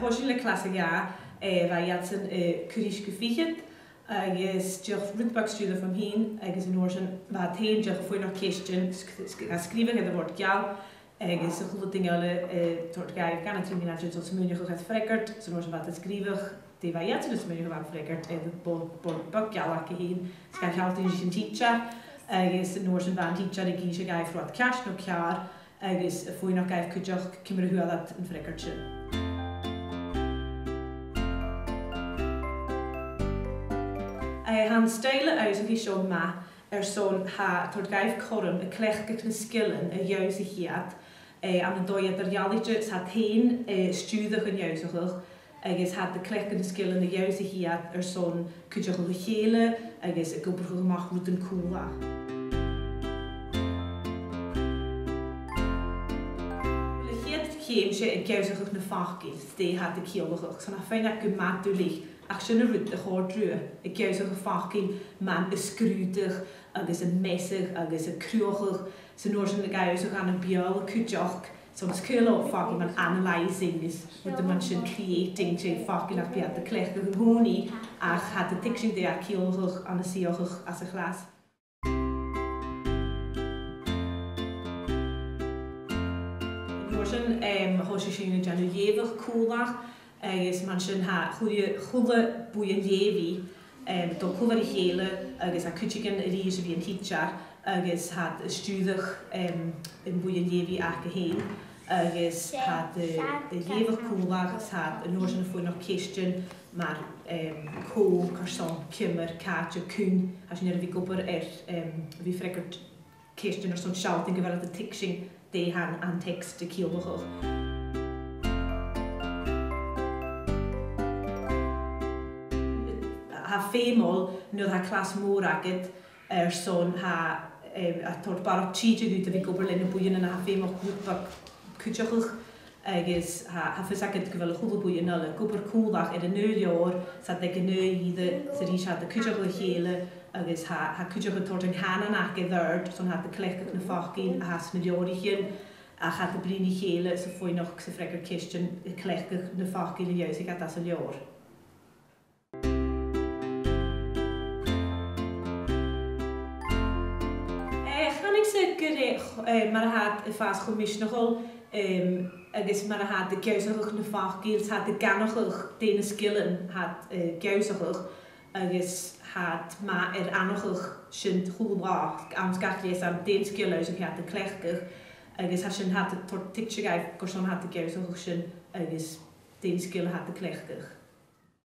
hosin le classe ga waar jatsen kurish gefiget agus just rutbakstuurde van heen agus in oorzen wat heen just voor nog question schrijven het woord jou agus de goede dingen tot ga kan het termina tot ze moet het frekkert ze oorzen wat het schrijven die waar jatsen dus moet wat frekkert en het bak jou lakken heen schrijf je altijd een teacher agus in oorzen van teacher de gies ga voor wat cash nog jaar agus voor nog ga kujach kimmer hoe dat een frekkertje. Han stijlen uit die zo ma zo'n tot gaif korm klechtig na skillen juizig hiat aan de doie der jalletje had heen stuurder en juizig agus had de klechtige skillen juizig hiat zo'n kujach gele agus ik op mag moet een koela. Keemse en juizig na fachgis die had de kielig zo na fijn dat gemaakt doelig. Ach sy'n rwyd y chor drwy, y gews o'ch ffacin man ysgrwydych, agos y mesig, agos y crwchych, sy'n o'r sy'n y gews o'ch an y biol, y cwtioch, so'n sgwyl o'ch ffacin man analysing is, with man sy'n creating sy'n ffacin ach biad y clech o'ch hwni, ach had y ticsyn de a ciolch an y sioch as y chlas. O'r sy'n hwysig sy'n y janw iefach cwlach, agus man sy'n ha chwle bwy yn lefi do cwfar I hele agus a cwtigan yr is fi yn teacher agus had ystwydych yn bwy yn lefi ac y hyn agus had y lefach cwlach had yn oes yn ffwyn o'r cwestiwn mae'r co, carson, cymmer, cat, y cwn a sy'n fi gwybod fi ffregwyd cwestiwn o'r son sialting gyfer y ticsing de han an text y ciolwch. Ha femol nid ha clas môr agyd son ha a tord barod tîd yw da fi goberlen y bwyn yna ha femol gwybod cwtioch agos ha ffys agyd gyfel y chwbl bwyn yna gober cwlach y nwyr ior sa deg y nwy iddo sy'n eisiau da cwtioch y hele agos ha cwtioch y tord yng Nghanan ac y ddyrd son ha da clech yn y ffachgyn a ha sy'n iori hyn a ha da blin I hele so fwy noch sy'n ffregr cwestiwn y clech yn y ffachgyn I ywys I gada sy'n ior. Mae'r had y ffas chwmisnachol agos mae'r had y gewsach na fachgils had y ganachach dyn y sgillen had gewsach agos had ma anachach sy'n chwlwach am sgallus am dyn sgilles ag had y clechgach agos sy'n had y torticsig aif gorson had y gewsach sy'n agos dyn sgil had y clechgach.